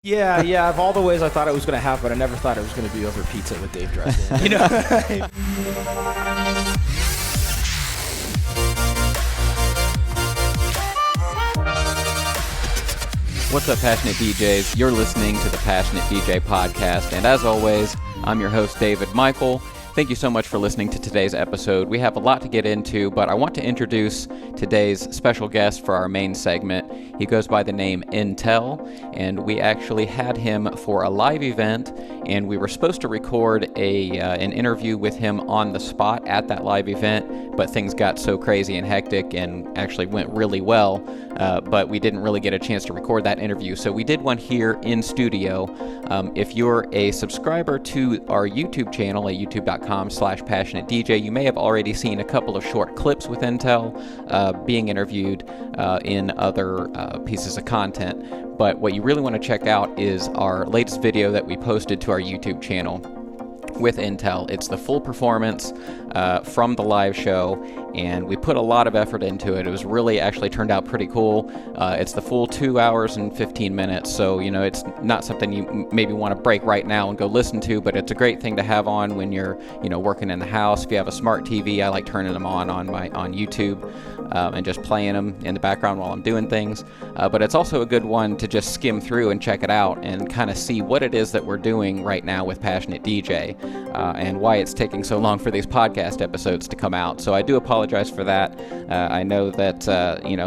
Yeah. Of all the ways I thought it was going to happen, I never thought it was going to be over pizza with Dave dressed in. What's up, Passionate DJs? You're listening to the Passionate DJ Podcast, and as always, I'm your host, David Michael. Thank you so much for listening to today's episode. We have a lot to get into, but I want to introduce today's special guest for our main segment. He goes by the name Entel, and we actually had him for a live event, and we were supposed to record an interview with him on the spot at that live event, but things got so crazy and hectic and actually went really well, but we didn't really get a chance to record that interview, so we did one here in studio. If you're a subscriber to our YouTube channel at youtube.com/passionatedj, you may have already seen a couple of short clips with Entel being interviewed in other pieces of content, but what you really want to check out is our latest video that we posted to our YouTube channel with Entel. It's the full performance from the live show, and we put a lot of effort into it. It was really actually turned out pretty cool. It's the full 2 hours and 15 minutes, so it's not something you maybe want to break right now and go listen to, but it's a great thing to have on when you're working in the house. If you have a smart TV, I like turning them on YouTube and just playing them in the background while I'm doing things. But it's also a good one to just skim through and check it out and kind of see what it is that we're doing right now with Passionate DJ and why it's taking so long for these podcast episodes to come out. So I do apologize for that. I know that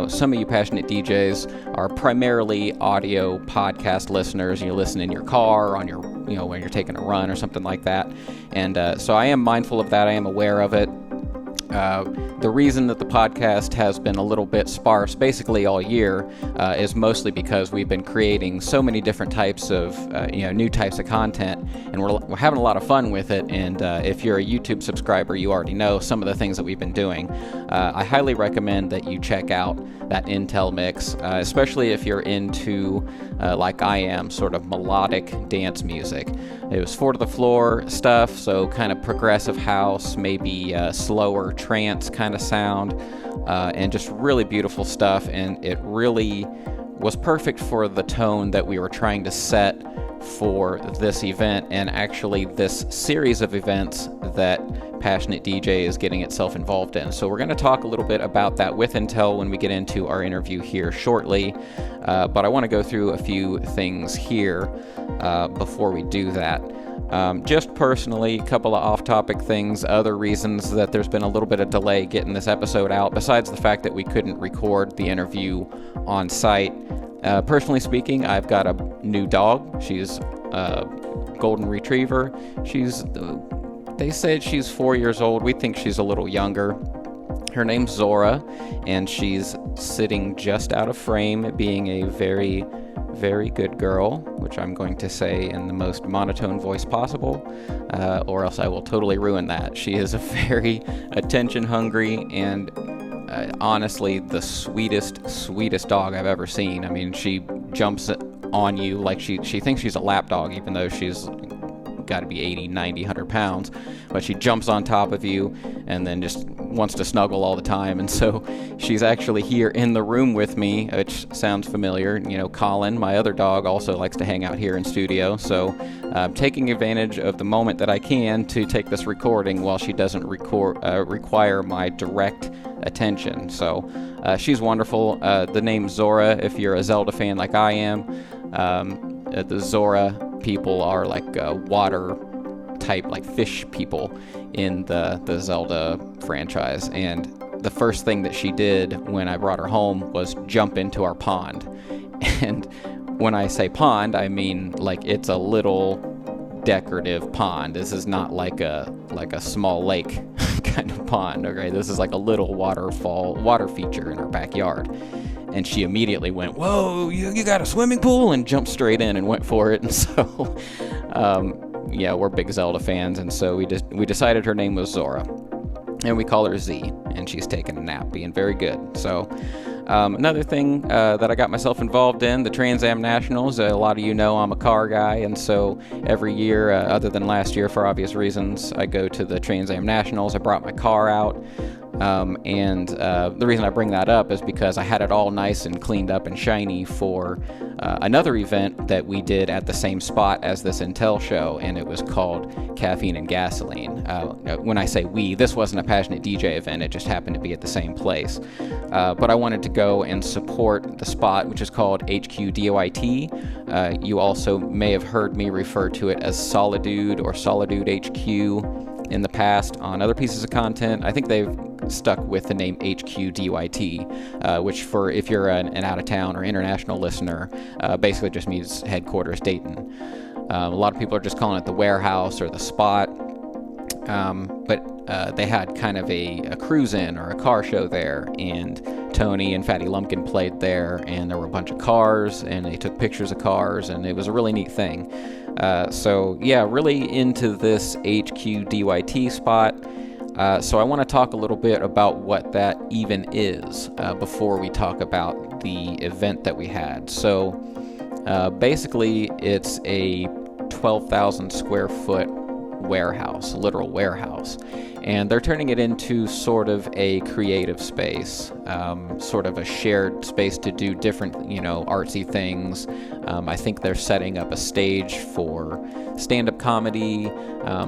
some of you Passionate DJs are primarily audio podcast listeners. You listen in your car, on your when you're taking a run or something like that. And so I am mindful of that. I am aware of it. The reason that the podcast has been a little bit sparse basically all year is mostly because we've been creating so many different types of new types of content, and we're having a lot of fun with it. And if you're a YouTube subscriber, you already know some of the things that we've been doing. I highly recommend that you check out that Entel mix, especially if you're into, like I am, sort of melodic dance music. It was 4-to-the-floor stuff, so kind of progressive house, maybe slower trance kind of sound, and just really beautiful stuff. And it really was perfect for the tone that we were trying to set for this event, and actually this series of events that Passionate DJ is getting itself involved in. So we're going to talk a little bit about that with Entel when we get into our interview here shortly, but I want to go through a few things here before we do that. Just personally, a couple of off-topic things, other reasons that there's been a little bit of delay getting this episode out, besides the fact that we couldn't record the interview on site. Personally speaking, I've got a new dog. She's a golden retriever. They said she's 4 years old. We think she's a little younger. Her name's Zora, and she's sitting just out of frame, being a very, very good girl, which I'm going to say in the most monotone voice possible, or else I will totally ruin that. She is a very attention-hungry and honestly the sweetest dog I've ever seen. I mean, she jumps on you like she thinks she's a lap dog, even though she's got to be 80, 90, 100 pounds, but she jumps on top of you and then just wants to snuggle all the time. And so she's actually here in the room with me, which sounds familiar. Colin, my other dog, also likes to hang out here in studio, so I'm taking advantage of the moment that I can to take this recording while she doesn't require my direct attention. So she's wonderful. The name Zora, if you're a Zelda fan like I am, the Zora people are like water type, like fish people in the Zelda franchise. And the first thing that she did when I brought her home was jump into our pond. And when I say pond, I mean like it's a little decorative pond. This is not like a small lake kind of pond, okay? This is like a little water feature in our backyard. And she immediately went, "Whoa, you got a swimming pool?" and jumped straight in and went for it. And so, we're big Zelda fans, and so we decided her name was Zora, and we call her Z, and she's taking a nap, being very good. So, another thing that I got myself involved in, the Trans Am Nationals. A lot of you know I'm a car guy, and so every year, other than last year for obvious reasons, I go to the Trans Am Nationals. I brought my car out. And the reason I bring that up is because I had it all nice and cleaned up and shiny for another event that we did at the same spot as this Entel show, and it was called Caffeine and Gasoline. When I say we, this wasn't a Passionate DJ event, it just happened to be at the same place. But I wanted to go and support the spot, which is called HQ DOIT. You also may have heard me refer to it as Solidude or Solidude HQ in the past on other pieces of content. I think they've stuck with the name HQ DYT, which for if you're an out-of-town or international listener, basically just means headquarters Dayton. A lot of people are just calling it the warehouse or the spot, but they had kind of a cruise-in or a car show there, and Tony and Fatty Lumpkin played there, and there were a bunch of cars, and they took pictures of cars, and it was a really neat thing. So yeah, really into this HQ DYT spot. So I want to talk a little bit about what that even is before we talk about the event that we had. So basically it's a 12,000 square foot warehouse, literal warehouse, and they're turning it into sort of a creative space, sort of a shared space to do different, artsy things. I think they're setting up a stage for stand-up comedy.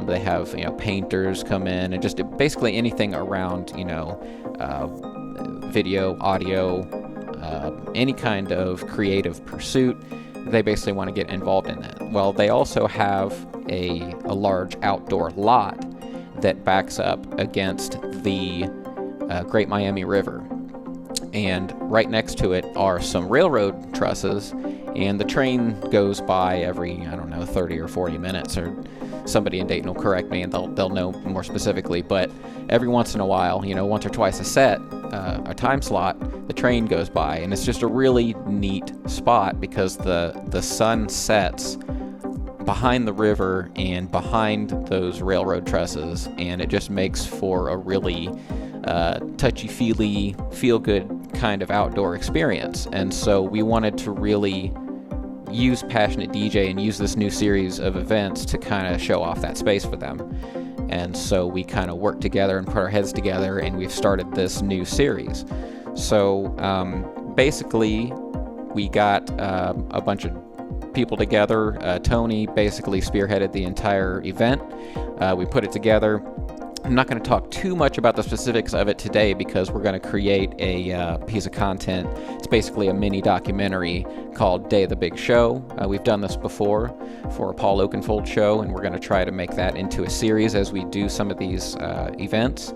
They have, painters come in and just basically anything around, video, audio, any kind of creative pursuit. They basically want to get involved in that. Well, they also have a large outdoor lot that backs up against the Great Miami River. And right next to it are some railroad trusses, and the train goes by every, 30 or 40 minutes, or somebody in Dayton will correct me and they'll know more specifically, but every once in a while, once or twice a set, a time slot, the train goes by, and it's just a really neat spot because the sun sets behind the river and behind those railroad trusses, and it just makes for a really touchy-feely, feel-good kind of outdoor experience. And so we wanted to really use Passionate DJ and use this new series of events to kind of show off that space for them. And so we kind of worked together and put our heads together, and we've started this new series. So basically we got a bunch of people together. Tony basically spearheaded the entire event. We put it together. I'm not going to talk too much about the specifics of it today because we're going to create a piece of content. It's basically a mini documentary called Day of the Big Show. We've done this before for a Paul Oakenfold show, and we're going to try to make that into a series as we do some of these events.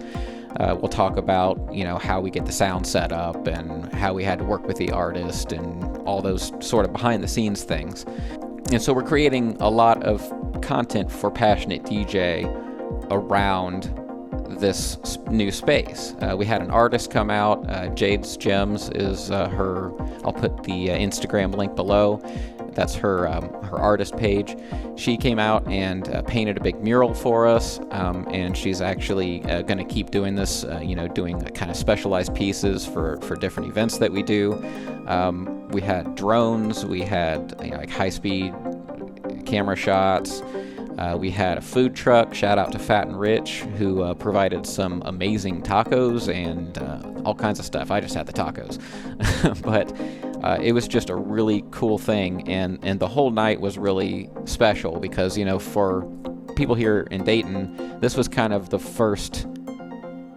We'll talk about, how we get the sound set up and how we had to work with the artist and all those sort of behind the scenes things. And so we're creating a lot of content for Passionate DJ around this new space. We had an artist come out. Jade's Gems is her. I'll put the Instagram link below. That's her artist page. She came out and painted a big mural for us, and she's actually going to keep doing this, doing kind of specialized pieces for different events that we do. We had drones, we had like high-speed camera shots. We had a food truck, shout out to Fat and Rich, who provided some amazing tacos and all kinds of stuff. I just had the tacos. But it was just a really cool thing, and the whole night was really special because, for people here in Dayton, this was kind of the first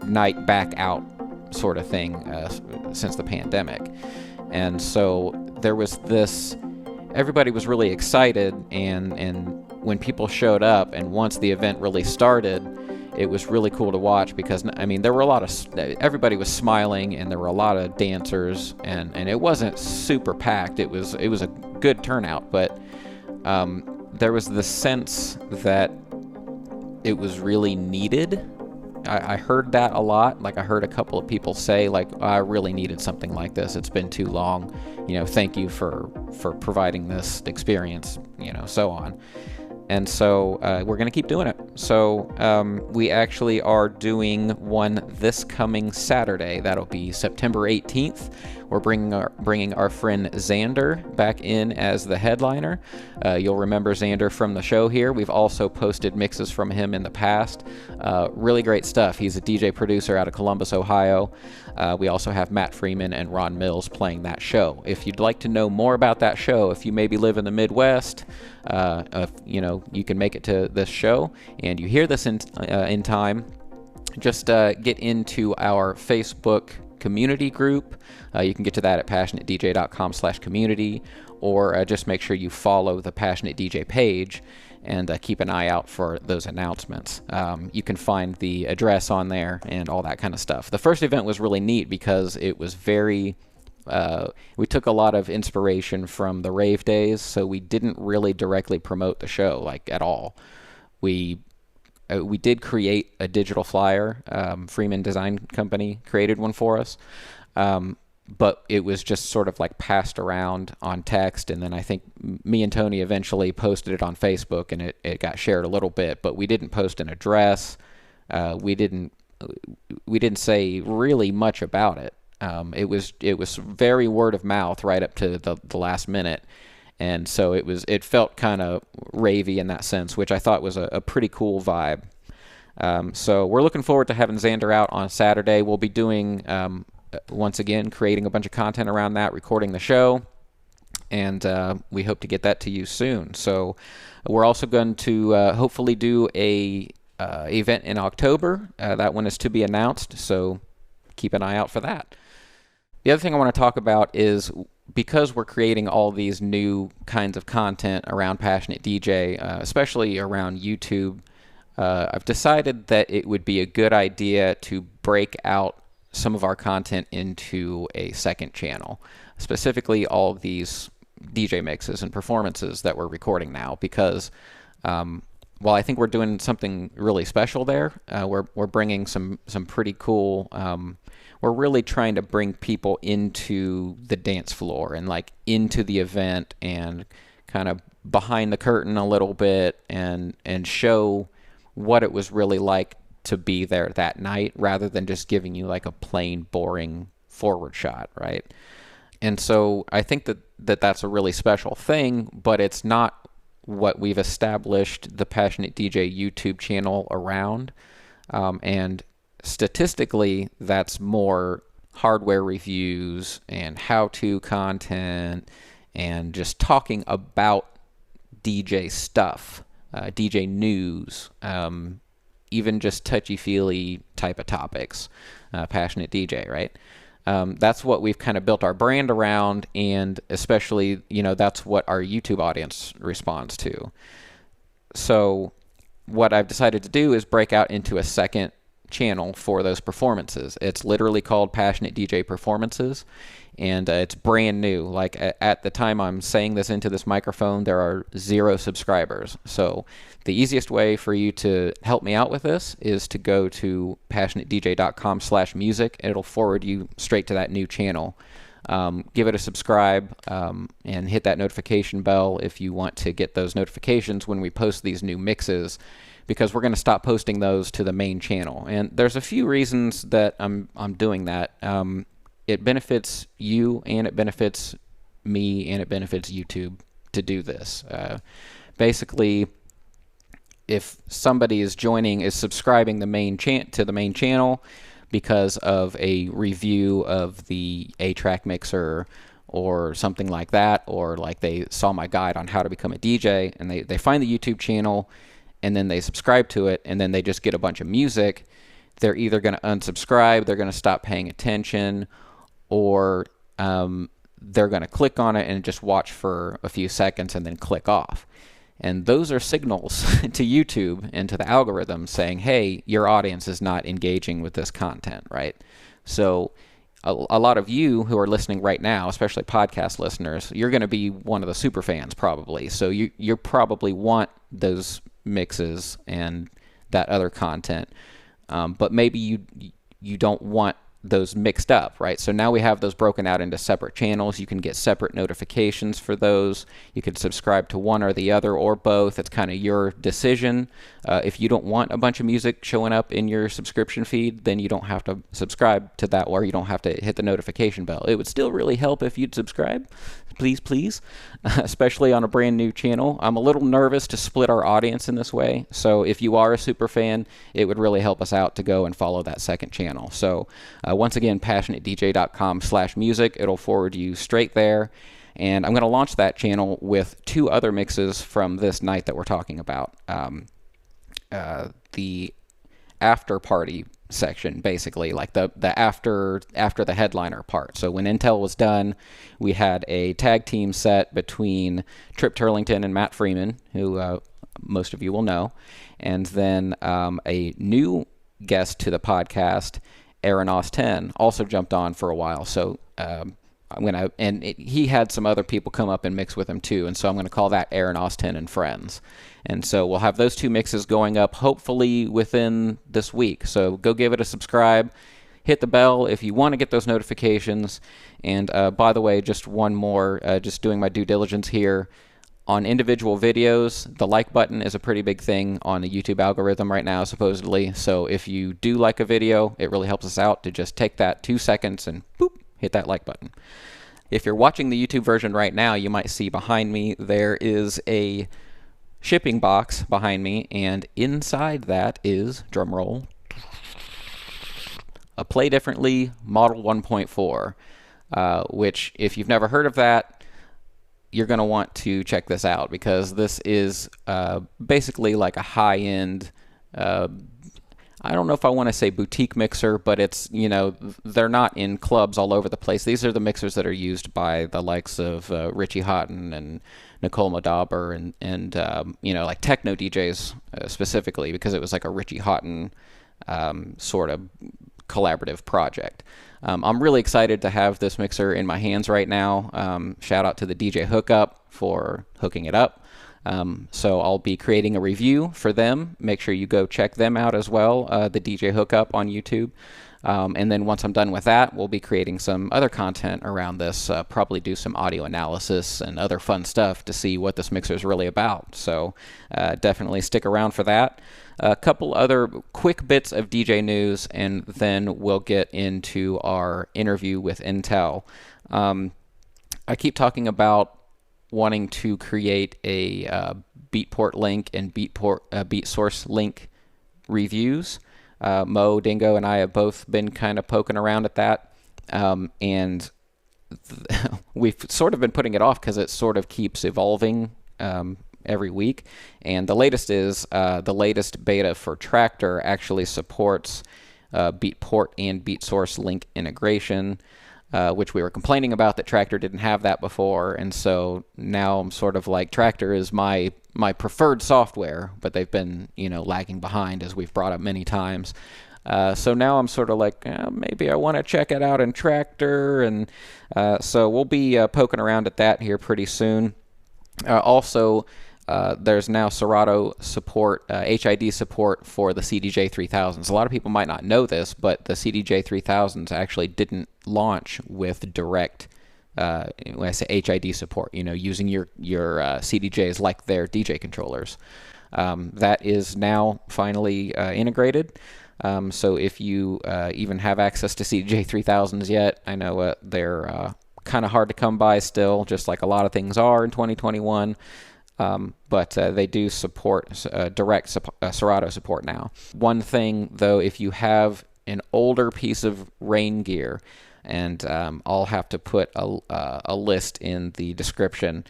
night back out sort of thing since the pandemic. And so there was this, everybody was really excited, and when people showed up, and once the event really started, it was really cool to watch because, there were everybody was smiling, and there were a lot of dancers, and it wasn't super packed. It was a good turnout, but there was the sense that it was really needed. I heard that a lot. Like, I heard a couple of people say, I really needed something like this. It's been too long. Thank you for providing this experience, so on. And so we're going to keep doing it. So we actually are doing one this coming Saturday. That'll be September 18th. we're bringing our friend Xander back in as the headliner. You'll remember Xander from the show here. We've also posted mixes from him in the past. Really great stuff. He's a DJ producer out of Columbus, Ohio. We also have Matt Freeman and Ron Mills playing that show. If you'd like to know more about that show, if you maybe live in the Midwest, you can make it to this show and you hear this in time, just get into our Facebook community group. You can get to that at passionatedj.com/community, or just make sure you follow the Passionate DJ page and keep an eye out for those announcements. You can find the address on there and all that kind of stuff. The first event was really neat because it was very... we took a lot of inspiration from the rave days, so we didn't really directly promote the show, like, at all. We did create a digital flyer. Freeman Design Company created one for us. But it was just sort of like passed around on text, and then I think me and Tony eventually posted it on Facebook, and it got shared a little bit, but we didn't post an address. We didn't say really much about it. It was very word of mouth right up to the last minute. And so it felt kind of ravey in that sense, which I thought was a pretty cool vibe. So we're looking forward to having Xander out on Saturday. We'll be doing, once again, creating a bunch of content around that, recording the show, and we hope to get that to you soon. So we're also going to hopefully do a event in October. That one is to be announced, so keep an eye out for that. The other thing I want to talk about is, because we're creating all these new kinds of content around Passionate DJ, especially around YouTube, I've decided that it would be a good idea to break out some of our content into a second channel, specifically all of these DJ mixes and performances that we're recording now, because while I think we're doing something really special there, we're bringing some pretty cool... we're really trying to bring people into the dance floor and like into the event and kind of behind the curtain a little bit and show what it was really like to be there that night, rather than just giving you like a plain boring forward shot, right? And so I think that's a really special thing, but it's not what we've established the Passionate DJ YouTube channel around. And statistically, that's more hardware reviews and how-to content and just talking about DJ stuff, DJ news, even just touchy-feely type of topics, Passionate DJ, right? That's what we've kind of built our brand around, and especially, that's what our YouTube audience responds to. So what I've decided to do is break out into a second channel for those performances. It's literally called Passionate DJ Performances, and it's brand new. Like, at the time I'm saying this into this microphone, there are 0 subscribers. So the easiest way for you to help me out with this is to go to passionatedj.com/music. It'll forward you straight to that new channel. Give it a subscribe, and hit that notification bell if you want to get those notifications when we post these new mixes, because we're going to stop posting those to the main channel. And there's a few reasons that I'm doing that. It benefits you, and it benefits me, and it benefits YouTube to do this. Basically, if somebody is subscribing to the main channel because of a review of the A-Track mixer or something like that, or like they saw my guide on how to become a DJ, and they find the YouTube channel, and then they subscribe to it, and then they just get a bunch of music, they're either going to unsubscribe, they're going to stop paying attention, or they're going to click on it and just watch for a few seconds and then click off. And those are signals to YouTube and to the algorithm saying, hey, your audience is not engaging with this content, right? So a lot of you who are listening right now, especially podcast listeners, you're going to be one of the super fans probably. So you probably want those mixes and that other content, but maybe you don't want those mixed up, right? So now we have those broken out into separate channels. You can get separate notifications for those. You can subscribe to one or the other or both. It's kind of your decision. If you don't want a bunch of music showing up in your subscription feed, then you don't have to subscribe to that, or you don't have to hit the notification bell. It would still really help if you'd subscribe. Please, especially on a brand new channel. I'm a little nervous to split our audience in this way, so if you are a super fan, it would really help us out to go and follow that second channel. So once again, passionatedj.com/music. It'll forward you straight there, and I'm going to launch that channel with 2 other mixes from this night that we're talking about. The after party section, basically, like the after the headliner part. So when Entel was done, we had a tag team set between Trip Turlington and Matt Freeman, who most of you will know, and then a new guest to the podcast, Aaron Osten, also jumped on for a while. So he had some other people come up and mix with him too, and so I'm going to call that Aaron Osten and Friends. And so we'll have those 2 mixes going up hopefully within this week. So go give it a subscribe, hit the bell if you want to get those notifications. And by the way, just one more, just doing my due diligence here. On individual videos, the like button is a pretty big thing on the YouTube algorithm right now, supposedly. So if you do like a video, it really helps us out to just take that 2 seconds and boop, hit that like button. If you're watching the YouTube version right now, you might see behind me there is a shipping box behind me, and inside that is, drumroll, a Play Differently Model 1.4, which, if you've never heard of that, you're going to want to check this out, because this is basically like a high-end, I don't know if I want to say boutique mixer, but it's, they're not in clubs all over the place. These are the mixers that are used by the likes of Richie Houghton and Nicole Madauber and like techno DJs specifically, because it was like a Richie Houghton sort of collaborative project. I'm really excited to have this mixer in my hands right now. Shout out to the DJ Hookup for hooking it up. So I'll be creating a review for them. Make sure you go check them out as well, the DJ Hookup on YouTube. And then once I'm done with that, we'll be creating some other content around this, probably do some audio analysis and other fun stuff to see what this mixer is really about. So definitely stick around for that. A couple other quick bits of DJ news, and then we'll get into our interview with Entel. I keep talking about wanting to create a Beatport link and Beat Source link reviews. Mo, Dingo, and I have both been kind of poking around at that, and we've sort of been putting it off because it sort of keeps evolving every week. And the latest is the latest beta for Tractor actually supports Beatport and Beat Source link integration, which we were complaining about that Tractor didn't have that before. And so now I'm sort of like, Tractor is my preferred software, but they've been, lagging behind, as we've brought up many times. So now I'm sort of like, maybe I want to check it out in Tractor. And so we'll be poking around at that here pretty soon. Also, there's now Serato support, HID support for the CDJ 3000s. A lot of people might not know this, but the CDJ 3000s actually didn't launch with direct, when I say HID support, using your CDJs like their DJ controllers. That is now finally integrated. So if you even have access to CDJ 3000s yet, I know they're kind of hard to come by still, just like a lot of things are in 2021. But they do support direct Serato support now. One thing, though, if you have an older piece of rain gear, and I'll have to put a list in the description,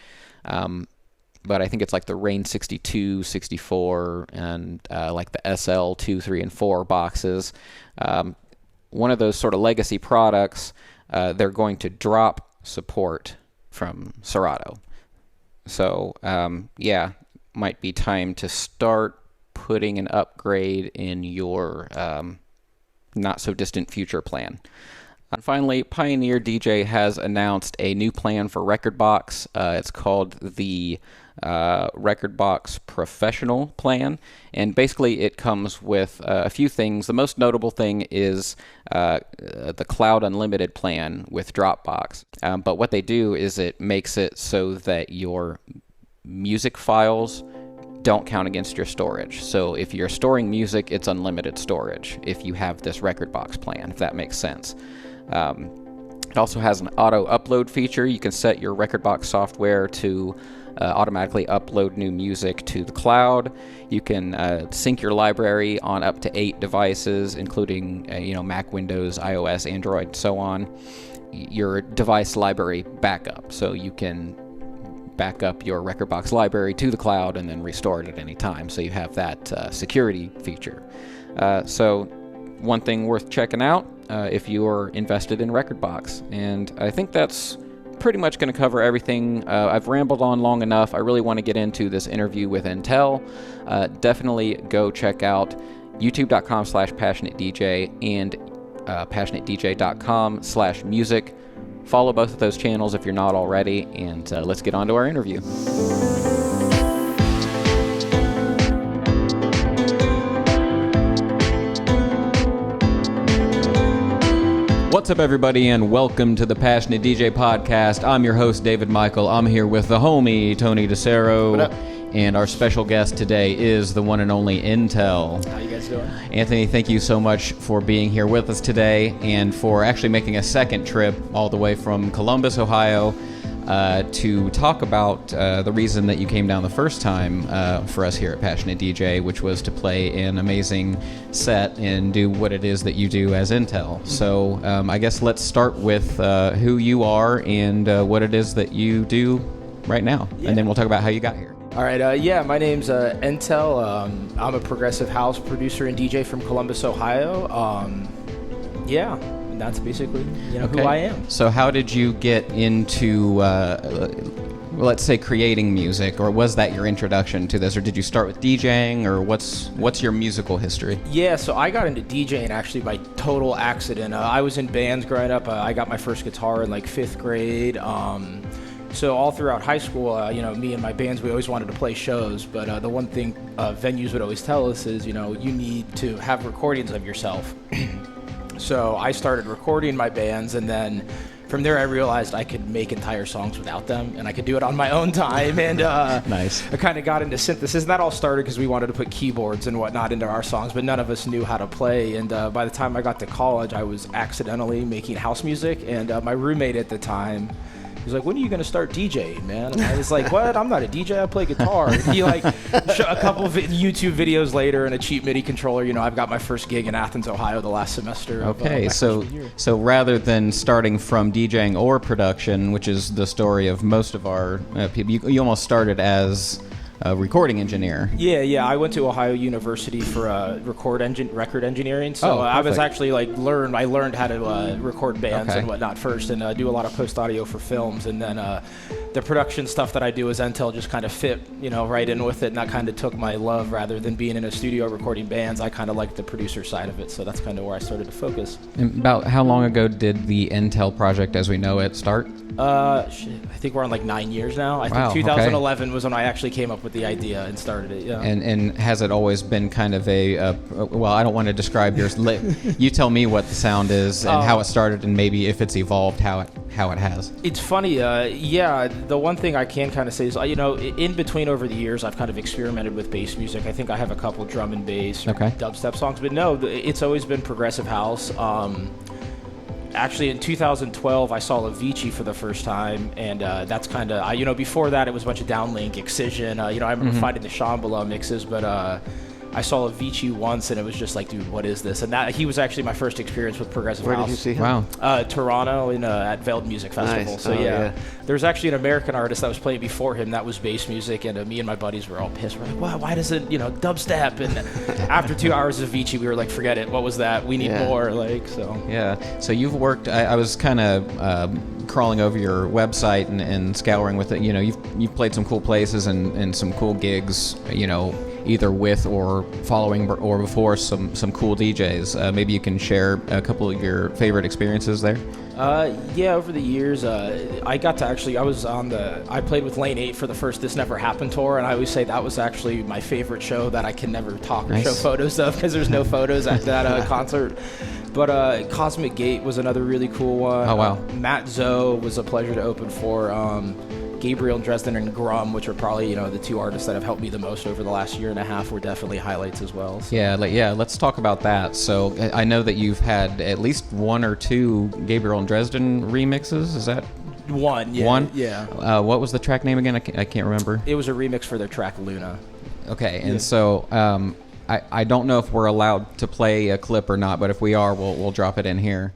but I think it's like the Rain 62, 64, and like the SL 2, 3, and 4 boxes. One of those sort of legacy products, they're going to drop support from Serato. So, might be time to start putting an upgrade in your not-so-distant future plan. And finally, Pioneer DJ has announced a new plan for Rekordbox. It's called the Rekordbox Professional Plan, and basically it comes with a few things. The most notable thing is the Cloud Unlimited plan with Dropbox. But what they do is it makes it so that your music files don't count against your storage. So if you're storing music, it's unlimited storage if you have this Rekordbox plan, if that makes sense. It also has an auto upload feature. You can set your Rekordbox software to automatically upload new music to the cloud. You can sync your library on up to 8 devices, including Mac, Windows, iOS, Android, so on. Your device library backup, so you can back up your Rekordbox library to the cloud and then restore it at any time. So you have that security feature. So one thing worth checking out if you're invested in Rekordbox. And I think that's pretty much going to cover everything. I've rambled on long enough. I really want to get into this interview with Entel. Definitely go check out youtube.com/passionatedj and passionatedj.com/music. Follow both of those channels if you're not already, and let's get on to our interview. What's up, everybody, and welcome to the Passionate DJ Podcast. I'm your host, David Michael. I'm here with the homie, Tony DeCero. What up? And our special guest today is the one and only Entel. How you guys doing? Anthony, thank you so much for being here with us today and for actually making a second trip all the way from Columbus, Ohio, to talk about the reason that you came down the first time for us here at Passionate DJ, which was to play an amazing set and do what it is that you do as Entel. So I guess let's start with who you are and what it is that you do right now, and then we'll talk about how you got here. All right, my name's Entel. I'm a progressive house producer and DJ from Columbus, Ohio. And that's basically who I am. So how did you get into, let's say, creating music, or was that your introduction to this, or did you start with DJing, or what's your musical history? Yeah, so I got into DJing actually by total accident. I was in bands growing up. I got my first guitar in like 5th grade. So all throughout high school, me and my bands, we always wanted to play shows. But the one thing venues would always tell us is, you need to have recordings of yourself. So I started recording my bands, and then from there I realized I could make entire songs without them, and I could do it on my own time. And nice. I kind of got into synthesis, and that all started because we wanted to put keyboards and whatnot into our songs, but none of us knew how to play. And by the time I got to college, I was accidentally making house music, and my roommate at the time, he was like, "When are you going to start DJing, man?" And I was like, "What? I'm not a DJ. I play guitar." And he a couple of YouTube videos later and a cheap MIDI controller. I've got my first gig in Athens, Ohio, the last semester. Okay, so rather than starting from DJing or production, which is the story of most of our people, you almost started as a recording engineer. Yeah. I went to Ohio University for record engineering. So I was actually I learned how to record bands and whatnot first, and do a lot of post audio for films, and then the production stuff that I do as Entel just kind of fit, right in with it, and that kind of took my love. Rather than being in a studio recording bands, I kind of like the producer side of it. So that's kind of where I started to focus. And about how long ago did the Entel project, as we know it, start? I think we're on 9 years now. I think 2011 was when I actually came up with the idea and started it. Yeah. And has it always been kind of well, I don't want to describe yours. You tell me what the sound is and how it started, and maybe if it's evolved, how it has. It's funny. The one thing I can kind of say is, in between over the years, I've kind of experimented with bass music. I think I have a couple drum and bass, dubstep songs, but no, it's always been progressive house. Actually, in 2012, I saw Avicii for the first time, and that's kind of, before that, it was a bunch of downlink, Excision. I remember finding the Shambhala mixes, but I saw Avicii once, and it was just like, dude, what is this? And he was actually my first experience with progressive house. Where did you see him? Wow. Toronto at Veld Music Festival. Nice. So yeah, there's actually an American artist that was playing before him that was bass music, and me and my buddies were all pissed. We're like, wow, why doesn't dubstep? And after 2 hours of Avicii, we were like, forget it. What was that? We need more. So. Yeah. So you've worked. I was kind of crawling over your website and scouring with it. You've played some cool places and some cool gigs. Either with or following or before some cool DJs. Maybe you can share a couple of your favorite experiences there. Over the years, I got to I played with Lane 8 for the first This Never Happened tour, and I always say that was actually my favorite show that I can never talk or show photos of because there's no photos at that concert. But Cosmic Gate was another really cool one. Oh, wow. Matt Zoe was a pleasure to open for. Gabriel and Dresden and Grum, which are probably the 2 artists that have helped me the most over the last year and a half, were definitely highlights as well. So. Yeah, let's talk about that. So I know that you've had at least 1 or 2 Gabriel and Dresden remixes. Is that? One, yeah. One? Yeah. What was the track name again? I can't remember. It was a remix for their track Luna. Okay, and so I don't know if we're allowed to play a clip or not, but if we are, we'll drop it in here.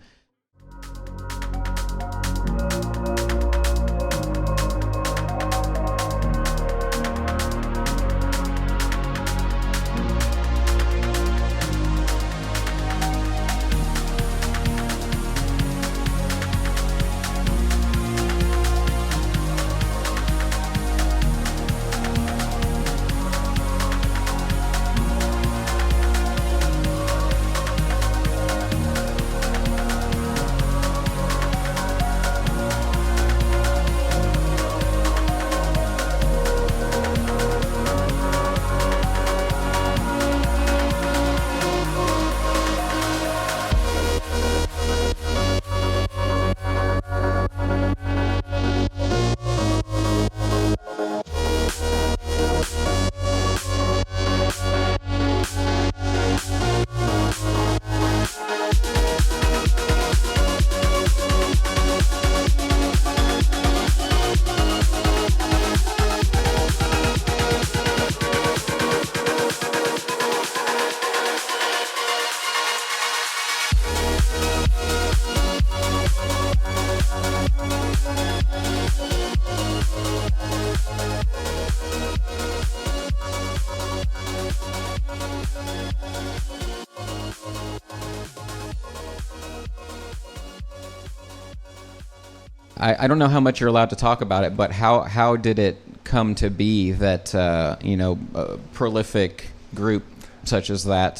I don't know how much you're allowed to talk about it, but how did it come to be that a prolific group such as that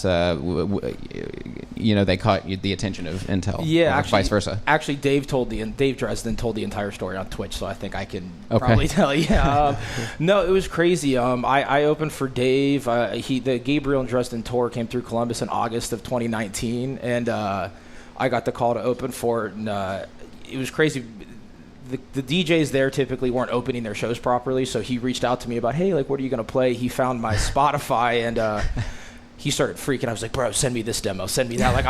they caught the attention of Entel? Yeah, or vice versa. Actually, Dave Dresden told the entire story on Twitch, so I think I can probably tell you. No, it was crazy. I opened for Dave. The Gabriel and Dresden tour came through Columbus in August of 2019, and I got the call to open for it, and it was crazy. The DJs there typically weren't opening their shows properly, so he reached out to me about, hey, like, what are you going to play? He found my Spotify, and he started freaking. I was like, bro, send me this demo. Send me that. Like,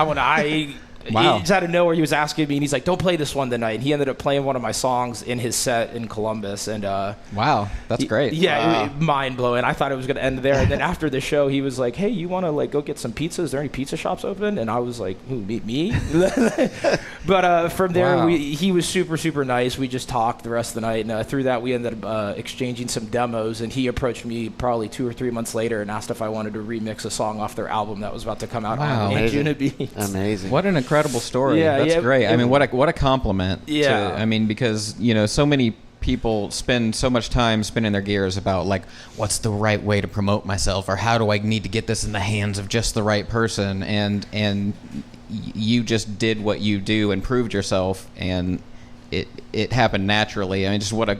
wow. Just out of nowhere, he was asking me, and he's like, don't play this one tonight. And he ended up playing one of my songs in his set in Columbus. And wow, that's great. Yeah, mind-blowing. I thought it was going to end there. And then after the show, he was like, hey, you want to like go get some pizza? Is there any pizza shops open? And I was like, who, me? But from there, wow. He was super, super nice. We just talked the rest of the night. And through that, we ended up exchanging some demos. And he approached me probably 2 or 3 months later and asked if I wanted to remix a song off their album that was about to come out on Downtown Dayton. Amazing. What an incredible story. Yeah, that's great. I mean, what a compliment. Yeah. Because so many people spend so much time spinning their gears about like, what's the right way to promote myself, or how do I need to get this in the hands of just the right person, and you just did what you do and proved yourself, and it happened naturally. I mean, just what a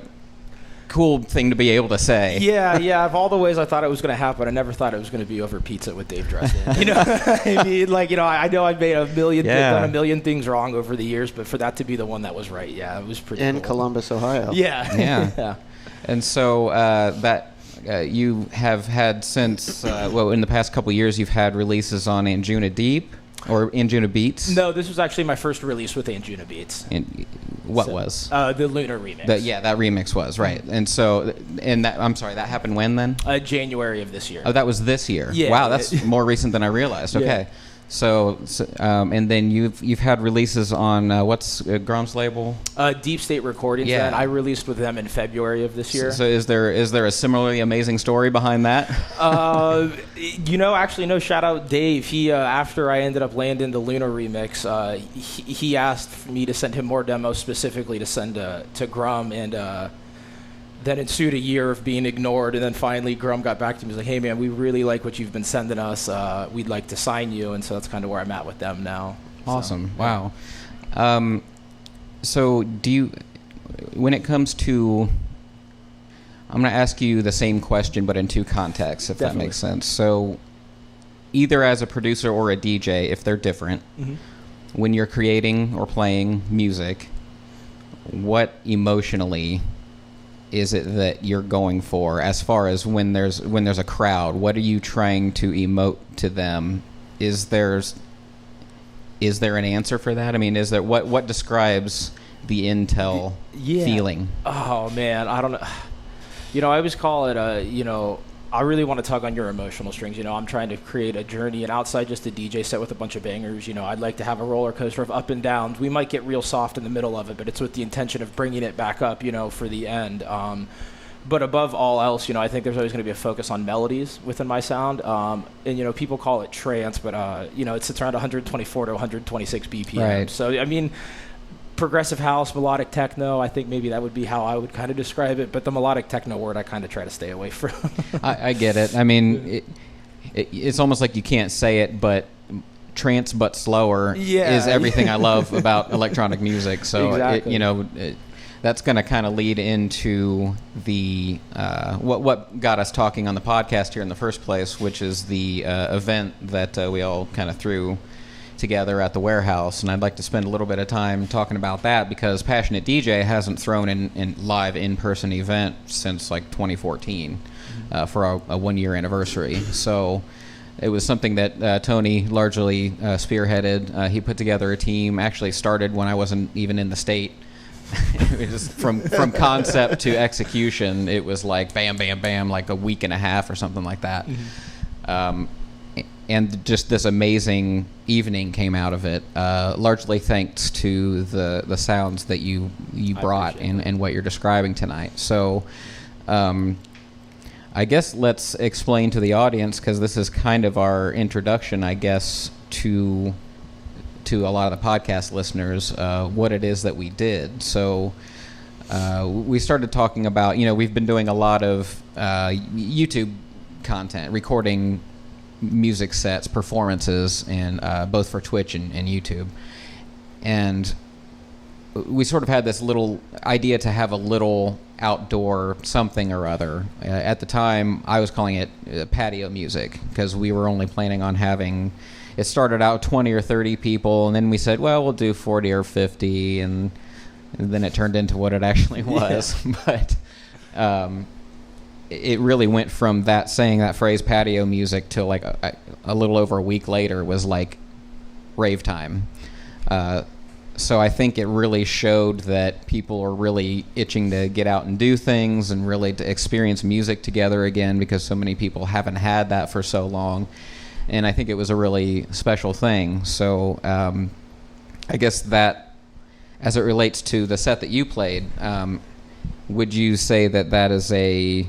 cool thing to be able to say. Yeah. Of all the ways I thought it was going to happen, I never thought it was going to be over pizza with Dave Dresden. I mean, like, I know I've made done a million things wrong over the years, but for that to be the one that was right, it was pretty cool. In Columbus, Ohio. Yeah. And so that you have had since, in the past couple of years, you've had releases on Anjuna Deep. Or Anjuna Beats? No, this was actually my first release with Anjuna Beats. And what was? The Lunar remix. That remix was, right. And so, I'm sorry, that happened when then? January of this year. Oh, that was this year? Yeah. Wow, that's more recent than I realized. Okay. Yeah. So and then you've had releases on, what's Grom's label? Deep State Recordings. Yeah. That I released with them in February of this year. So is there a similarly amazing story behind that? Actually, no, shout out Dave. He, after I ended up landing the Luna remix, he asked me to send him more demos specifically to send to Grum, and then ensued a year of being ignored, and then finally Grum got back to me. He was like, hey man, we really like what you've been sending us. We'd like to sign you, and so that's kind of where I'm at with them now. Awesome. So, wow. So do you, when it comes to, I'm going to ask you the same question but in two contexts, if Definitely. that makes sense. So either as a producer or a DJ, if they're different, when you're creating or playing music, what emotionally is it that you're going for as far as when there's a crowd? What are you trying to emote to them? Is there an answer for that? I mean, is there what describes the Entel feeling? Oh man, I don't know. I always call it I really want to tug on your emotional strings. I'm trying to create a journey, and outside just a DJ set with a bunch of bangers, I'd like to have a roller coaster of up and downs. We might get real soft in the middle of it, but it's with the intention of bringing it back up, for the end. But above all else, I think there's always going to be a focus on melodies within my sound. And, people call it trance, but, it sits around 124 to 126 BPM. Right. So, I mean, progressive house, melodic techno, I think maybe that would be how I would kind of describe it. But the melodic techno word I kind of try to stay away from. I get it. I mean, it's almost like you can't say it, but trance but slower is everything I love about electronic music. So, exactly. That's going to kind of lead into the what got us talking on the podcast here in the first place, which is the event that we all kind of threw together at the warehouse. And I'd like to spend a little bit of time talking about that because Passionate DJ hasn't thrown in live in-person event since like 2014 for a one-year anniversary. So it was something that Tony largely spearheaded. He put together a team, actually started when I wasn't even in the state. It was from concept to execution. It was like bam, bam, bam, like a week and a half or something like that. Mm-hmm. And just this amazing evening came out of it, largely thanks to the sounds that you brought and what you're describing tonight. So I guess let's explain to the audience, because this is kind of our introduction, I guess, to a lot of the podcast listeners, what it is that we did. So we started talking about, we've been doing a lot of YouTube content, recording music sets, performances, and both for Twitch and YouTube. And we sort of had this little idea to have a little outdoor something or other. At the time, I was calling it patio music, because we were only planning on having... It started out 20 or 30 people, and then we said, well, we'll do 40 or 50, and then it turned into what it actually was. Yeah. But it really went from that, saying that phrase patio music, to like a little over a week later was like rave time. So I think it really showed that people are really itching to get out and do things and really to experience music together again, because so many people haven't had that for so long. And I think it was a really special thing. So I guess that, as it relates to the set that you played, would you say that is a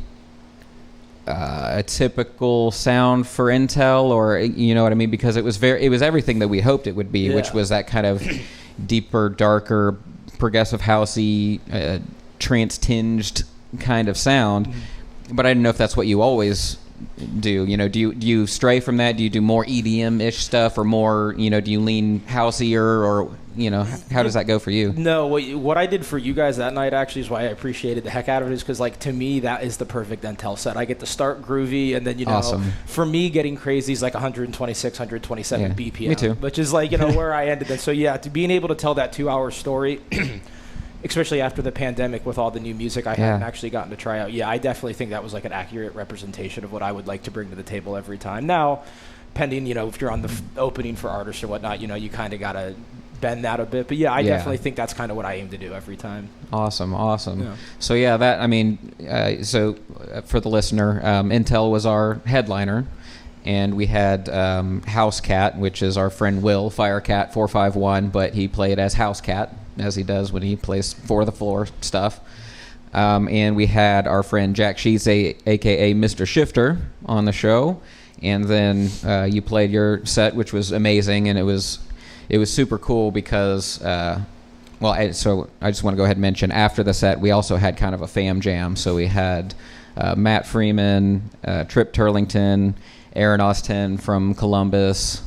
typical sound for Entel, or you know what I mean? Because it was everything that we hoped it would be, which was that kind of deeper, darker, progressive housey, trance-tinged kind of sound. Mm-hmm. But I didn't know if that's what you always do. Do you stray from that? Do you do more EDM-ish stuff, or more, do you lean houseier, or how does that go for you? No, what I did for you guys that night actually is why I appreciated the heck out of it, is because, like, to me, that is the perfect Entel set. I get to start groovy, and then, awesome. For me, getting crazy is like 126, 127 BPM. Me too. Which is like, where I ended it. So, yeah, to being able to tell that 2-hour story, especially after the pandemic with all the new music I hadn't actually gotten to try out, I definitely think that was like an accurate representation of what I would like to bring to the table every time. Now, pending, if you're on the opening for artists or whatnot, you kind of got to bend that a bit. But I definitely think that's kind of what I aim to do every time. Awesome. Yeah. So that, I mean, for the listener, Entel was our headliner, and we had House Cat, which is our friend Will, Firecat 451, but he played as House Cat, as he does when he plays for the floor stuff. And we had our friend Jack Sheets, a.k.a. Mr. Shifter, on the show. And then you played your set, which was amazing, and it was super cool because, so I just want to go ahead and mention, after the set, we also had kind of a fam jam. So we had Matt Freeman, Trip Turlington, Aaron Austin from Columbus,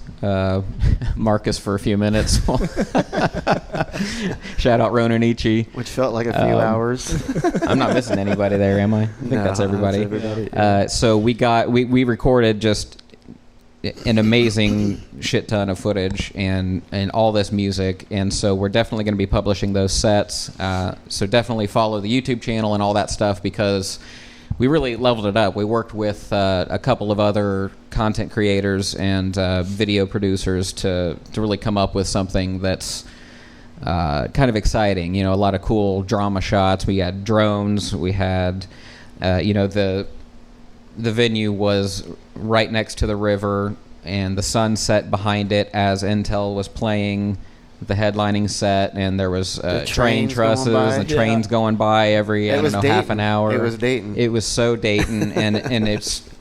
Marcus for a few minutes. Shout out Ronan Ichi. Which felt like a few hours. I'm not missing anybody there, am I? I think that's everybody. Yeah. So we recorded just an amazing shit ton of footage and all this music, and so we're definitely going to be publishing those sets. So definitely follow the YouTube channel and all that stuff, because we really leveled it up. We worked with a couple of other content creators and video producers to really come up with something that's kind of exciting. You know, a lot of cool drama shots. We had drones. We had, the venue was right next to the river, and the sun set behind it as Entel was playing the headlining set, and there was train trusses and trains going by every half an hour. It was Dayton. It was so Dayton, and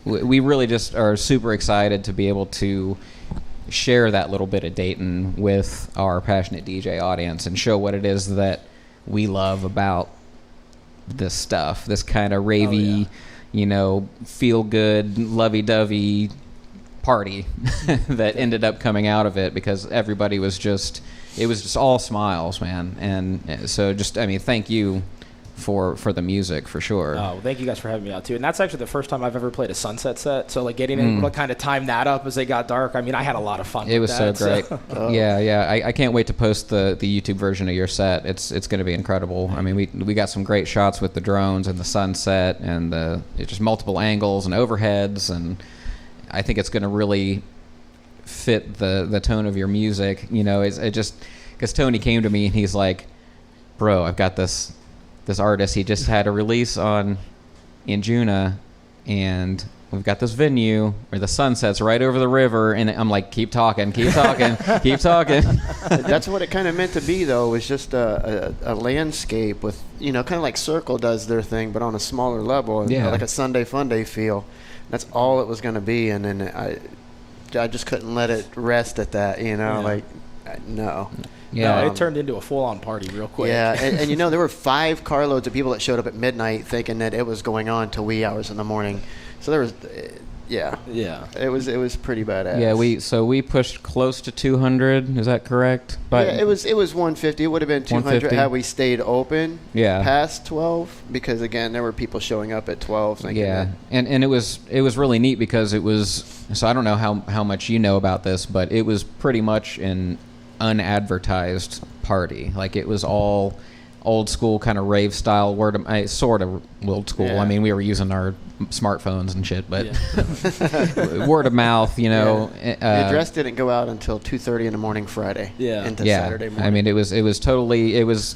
we really just are super excited to be able to share that little bit of Dayton with our passionate DJ audience and show what it is that we love about this stuff, this kind of ravey, feel good, lovey-dovey party that ended up coming out of it, because everybody was just all smiles, man. And so thank you for the music, for sure. Oh, well, thank you guys for having me out too. And that's actually the first time I've ever played a sunset set. So getting able to kind of time that up as they got dark. I mean, I had a lot of fun. It was that, so great. Yeah. I can't wait to post the YouTube version of your set. It's going to be incredible. I mean, we got some great shots with the drones and the sunset and just multiple angles and overheads, and I think it's going to really fit the tone of your music. It just because Tony came to me and he's like, "Bro, I've got this artist. He just had a release in Juna, and we've got this venue where the sun sets right over the river." And I'm like, keep talking, keep talking. That's what it kind of meant to be, though. It was just a landscape with, kind of like Circle does their thing, but on a smaller level, like a Sunday Fun Day feel. That's all it was going to be, and then I just couldn't let it rest at that, no. Yeah, it turned into a full-on party real quick. Yeah, and there were 5 carloads of people that showed up at midnight thinking that it was going on till wee hours in the morning. So there was, it was pretty badass. Yeah, we pushed close to 200. Is that correct? But it was 150. It would have been 200 had we stayed open. Past 12, because again there were people showing up at 12. And it was really neat, because it was. So I don't know how much you know about this, but it was pretty much an unadvertised party. Like, it was all old school kind of rave style, sort of old school. Yeah. I mean, we were using our smartphones and shit, but word of mouth, The address didn't go out until 2:30 in the morning Friday. Into Saturday morning. I mean, it was totally. It was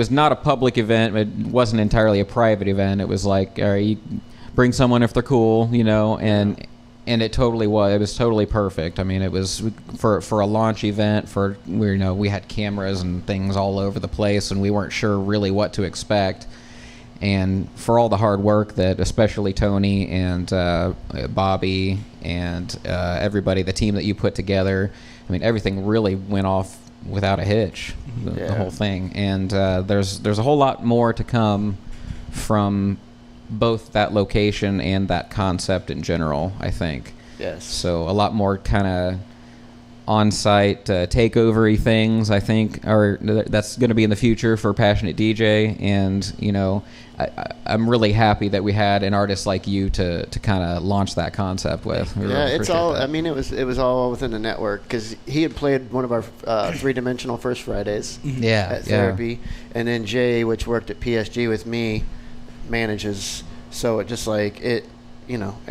not a public event. It wasn't entirely a private event. It was like, all right, you bring someone if they're cool, and it totally was. It was totally perfect. I mean, it was for a launch event. We had cameras and things all over the place, and we weren't sure really what to expect. And for all the hard work that especially Tony and Bobby and everybody, the team that you put together, I mean, everything really went off without a hitch, the whole thing. And there's a whole lot more to come from both that location and that concept in general, I think. Yes. So a lot more kind of on-site takeover-y things, I think, that's going to be in the future for Passionate DJ. And, I'm really happy that we had an artist like you to kind of launch that concept with. It's all, that. I mean, it was all within the network, because he had played one of our 3-dimensional First Fridays at Therapy. And then Jay, which worked at PSG with me, manages, so it just it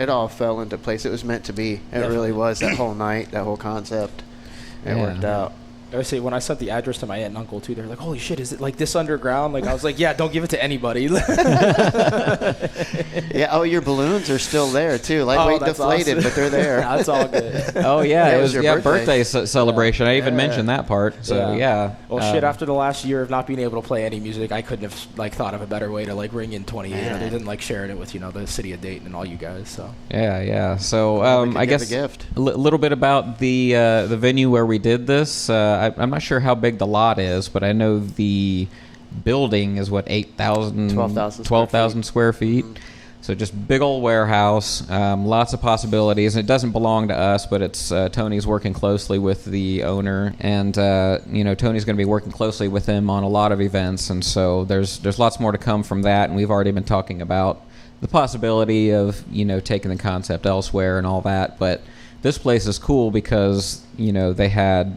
all fell into place. It was meant to be. It really was. That whole night, that whole concept, it worked out. I say, when I sent the address to my aunt and uncle too, they're like, "Holy shit, is it like this underground?" Like, I was like, "Yeah, don't give it to anybody." Your balloons are still there too. Lightweight deflated, awesome. But they're there. That's all good. Oh yeah, it was your birthday celebration. I even mentioned that part. So Well, shit. After the last year of not being able to play any music, I couldn't have thought of a better way to bring in 28 other than sharing it with the city of Dayton and all you guys. So So I guess a little bit about the venue where we did this. I'm not sure how big the lot is, but I know the building is 12,000 square feet. Mm-hmm. So just big old warehouse, lots of possibilities. It doesn't belong to us, but it's Tony's working closely with the owner, and Tony's going to be working closely with him on a lot of events, and so there's lots more to come from that. And we've already been talking about the possibility of taking the concept elsewhere and all that, but this place is cool because, they had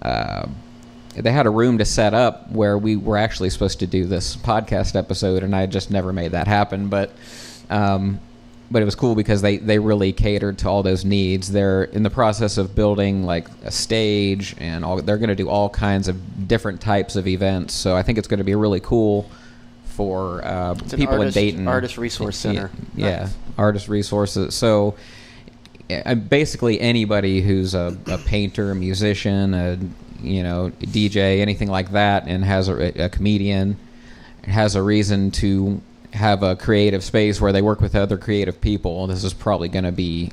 a room to set up where we were actually supposed to do this podcast episode, and I just never made that happen. But it was cool because they really catered to all those needs. They're in the process of building like a stage, and they're going to do all kinds of different types of events. So I think it's going to be really cool for people in Dayton. Artist Resource Center. Yeah, nice. Artist Resources. So basically anybody who's a painter, a musician, a DJ, anything like that, and has a comedian, has a reason to have a creative space where they work with other creative people. This is probably going to be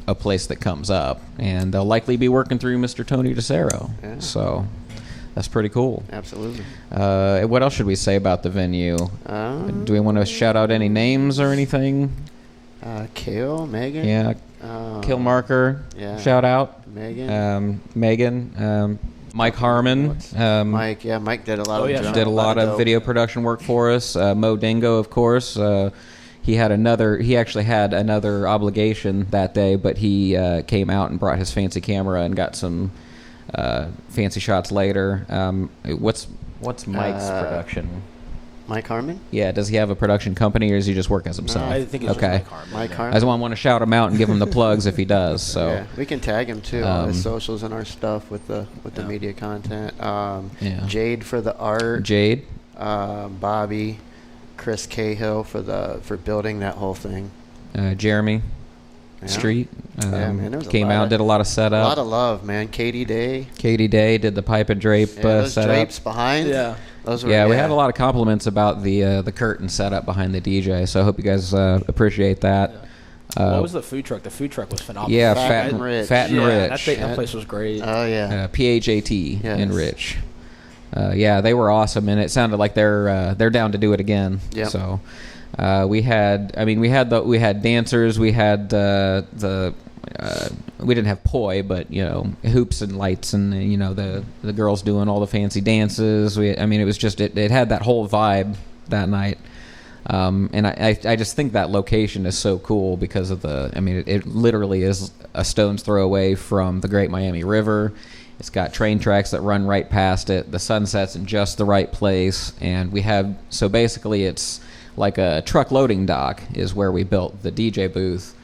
a place that comes up, and they'll likely be working through Mr. Tony DeCero. Yeah. So that's pretty cool. Absolutely. What else should we say about the venue? Do we want to shout out any names or anything? Kale, Megan. Yeah. Kill Marker. Yeah. Shout out. Megan. Megan. Mike Harmon. Mike did a lot of video production work for us. Mo Dingo, of course. He actually had another obligation that day, but he came out and brought his fancy camera and got some fancy shots later. What's Mike's production? Mike Harmon? Yeah, does he have a production company, or does he just work as himself? No, I think it's okay. just Mike Harmon. I just want to shout him out and give him the plugs if he does. So yeah, we can tag him too on his socials and our stuff with the media content. Jade for the art. Jade. Bobby, Chris Cahill for building that whole thing. Jeremy. Yeah. Street man, there was came out, did a lot of setup. A lot of love, man. Katie Day did the pipe and drape those setup. Drapes behind. Yeah, those were, we had a lot of compliments about the curtain setup behind the DJ. So I hope you guys appreciate that. Yeah. What was the food truck? The food truck was phenomenal. Yeah, Fat and Rich. Fat and Rich. That place was great. Oh yeah. PHAT and Rich. They were awesome, and it sounded like they're down to do it again. Yep. So we had dancers. We had we didn't have poi, but hoops and lights, and the girls doing all the fancy dances. It was just it had that whole vibe that night. And I just think that location is so cool because of it literally is a stone's throw away from the Great Miami River. It's got train tracks that run right past it. The sun sets in just the right place, and basically it's like a truck loading dock is where we built the DJ booth,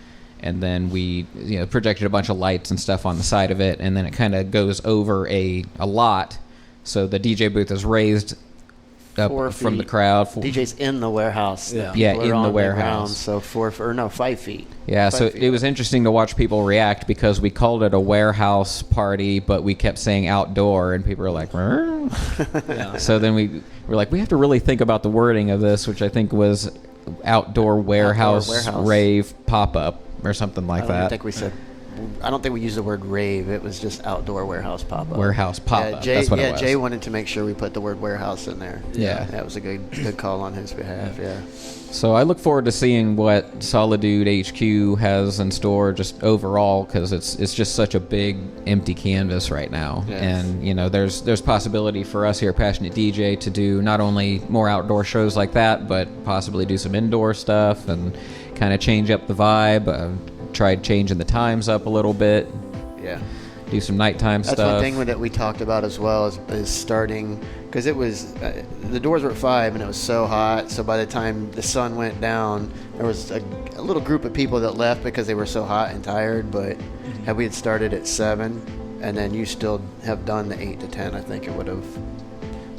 and then we projected a bunch of lights and stuff on the side of it, and then it kind of goes over a lot, so the DJ booth is raised up from the crowd. DJ's in the warehouse. Yeah, in the warehouse. So 5 feet. Yeah, so it was interesting to watch people react because we called it a warehouse party, but we kept saying outdoor, and people were like, yeah. So then we were like, we have to really think about the wording of this, which I think was outdoor warehouse rave pop-up or something like that. I don't think we used the word rave. It was just outdoor warehouse pop-up. Warehouse pop-up. That's what it was. Jay wanted to make sure we put the word warehouse in there. Yeah. That was a good call on his behalf, yeah. So I look forward to seeing what Solitude HQ has in store just overall, because it's just such a big empty canvas right now. Yes. And there's possibility for us here at Passionate DJ to do not only more outdoor shows like that, but possibly do some indoor stuff and kind of change up the vibe. Tried changing the times up a little bit. Yeah. Do some nighttime stuff. That's one thing that we talked about as well is starting, because it was the doors were at 5 and it was so hot. So by the time the sun went down, there was a little group of people that left because they were so hot and tired. But had we had started at 7, and then you still have done the 8 to 10, I think it would have.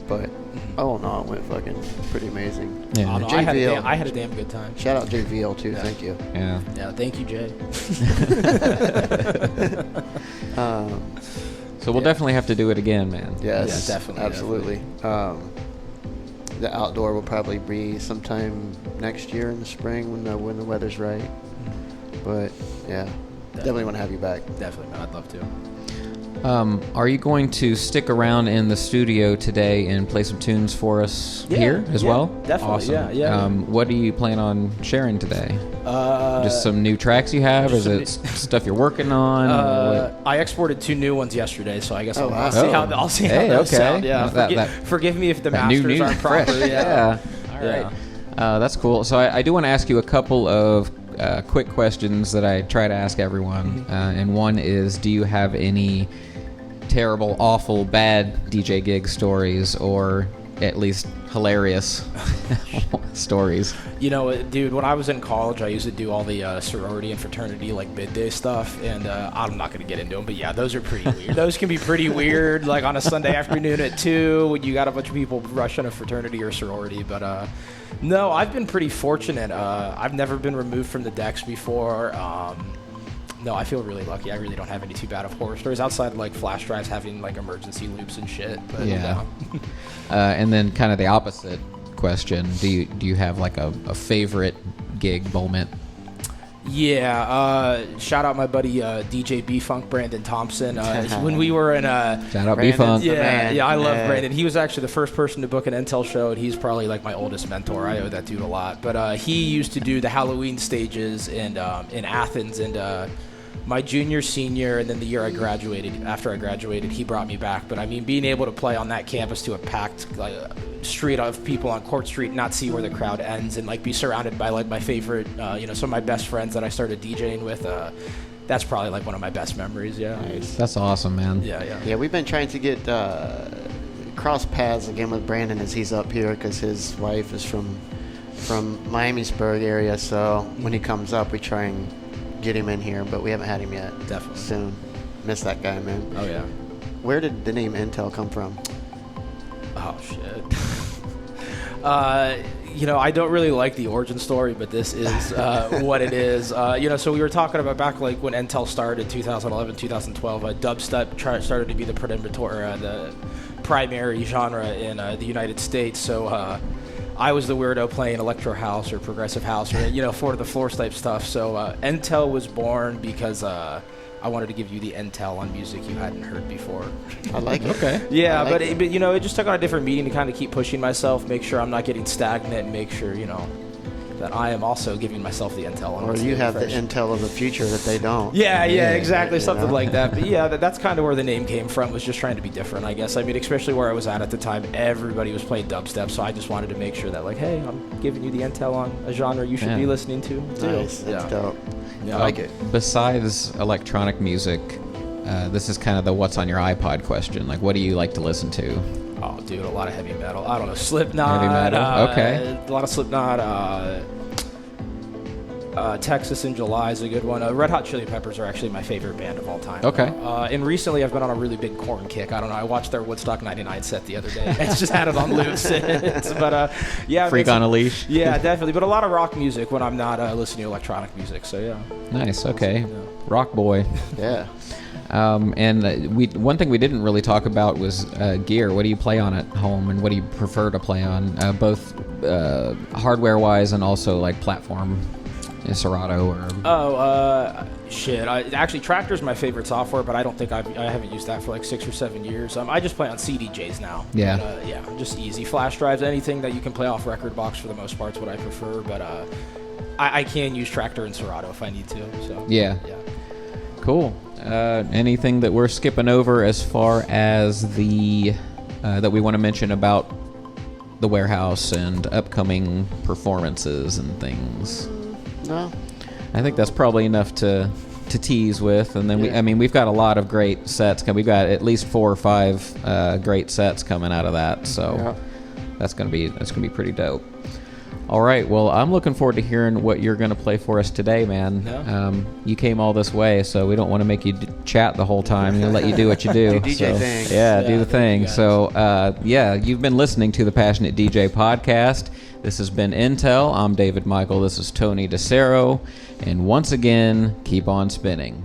But it went fucking pretty amazing. Yeah. I had a damn good time. Shout out JVL too. Yeah. Thank you. Yeah. Yeah. Thank you, Jay. So we'll definitely have to do it again, man. Yes. Yeah, definitely. Absolutely. The outdoor will probably be sometime next year in the spring when the weather's right. But yeah, definitely want to have you back. Definitely, man. I'd love to. Are you going to stick around in the studio today and play some tunes for us here as well? Definitely, awesome. Yeah. What do you plan on sharing today? Just some new tracks you have, or is it stuff you're working on? I exported 2 new ones yesterday, so I guess I'll see how those okay. sound. Yeah, forgive me if the masters aren't proper. Yeah. All right. That's cool. So I do want to ask you a couple of quick questions that I try to ask everyone, and one is, do you have any terrible, awful, bad DJ gig stories, or at least hilarious stories? You know, dude, when I was in college, I used to do all the sorority and fraternity, like, midday stuff, and I'm not going to get into them, but yeah, those are pretty weird. Those can be pretty weird, like on a Sunday afternoon at 2 when you got a bunch of people rushing a fraternity or sorority, but no, I've been pretty fortunate. I've never been removed from the decks before. No, I feel really lucky. I really don't have any too bad of horror stories outside of, like, flash drives having, like, emergency loops and shit. But, yeah. And then kind of the opposite question: do you have like a favorite gig moment? Yeah. Shout out my buddy DJ B-Funk Brandon Thompson. When we were in shout out B-Funk. Yeah, I love Brandon. He was actually the first person to book an Entel show, and he's probably like my oldest mentor. I owe that dude a lot. But he used to do the Halloween stages in Athens, and my junior, senior, and then the year I graduated. After I graduated, he brought me back. But I mean, being able to play on that campus to a packed street of people on Court Street, not see where the crowd ends, and like be surrounded by like my favorite, some of my best friends that I started DJing with. That's probably like one of my best memories. Yeah. Nice. That's awesome, man. Yeah. We've been trying to get cross paths again with Brandon as he's up here because his wife is from Miamisburg area. So when he comes up, we try and get him in here, but we haven't had him yet. Definitely. Soon. Miss that guy, man. Oh, yeah. Where did the name Entel come from? Oh, shit. I don't really like the origin story, but this is what it is. So we were talking about back like when Entel started, 2011, 2012, dubstep started to be the primary genre in the United States. So I was the weirdo playing electro house or progressive house or, for the floor type stuff. So Entel was born because I wanted to give you the Entel on music you hadn't heard before. I like it. Okay. Yeah, but it just took on a different meaning to kind of keep pushing myself, make sure I'm not getting stagnant, and make sure, that I am also giving myself the Entel on Or you have the Entel of the future that they don't. Yeah, exactly. Something like that. But yeah, that's kind of where the name came from, was just trying to be different, I guess. I mean, especially where I was at the time, everybody was playing dubstep, so I just wanted to make sure that, like, hey, I'm giving you the Entel on a genre you should be listening to. Nice. That's dope. Yeah, I like it. Besides electronic music, this is kind of the what's on your iPod question. Like, what do you like to listen to? Oh, dude, a lot of heavy metal. I don't know, Slipknot. Heavy metal, okay. A lot of Slipknot. Texas in July is a good one. Red Hot Chili Peppers are actually my favorite band of all time. Okay. And recently I've been on a really big Korn kick. I don't know. I watched their Woodstock 99 set the other day. It's just had it on loop since. But yeah. Freak on a leash. Yeah, definitely. But a lot of rock music when I'm not listening to electronic music. So yeah. Nice. Okay. Rock boy. Yeah. And one thing we didn't really talk about was gear. What do you play on at home, and what do you prefer to play on, both hardware-wise and also like platform, Serato or? Shit. Actually, Traktor's my favorite software, but I don't think I haven't used that for like 6 or 7 years. I just play on CDJs now. Yeah. But, just easy flash drives. Anything that you can play off record box for the most part is what I prefer. But I can use Traktor and Serato if I need to. So yeah. Cool. Anything that we're skipping over as far as the that we want to mention about the warehouse and upcoming performances and things? No. I think that's probably enough to tease with, and then we've got a lot of great sets. We've got at least 4 or 5 great sets coming out of that, so that's gonna be pretty dope. All right, well, I'm looking forward to hearing what you're going to play for us today, man. Yeah. You came all this way, so we don't want to make you chat the whole time. We'll let you do what you do. Do DJ thing. Yeah, do the thing. So, you've been listening to the Passionate DJ podcast. This has been Entel. I'm David Michael. This is Tony DeCero. And once again, keep on spinning.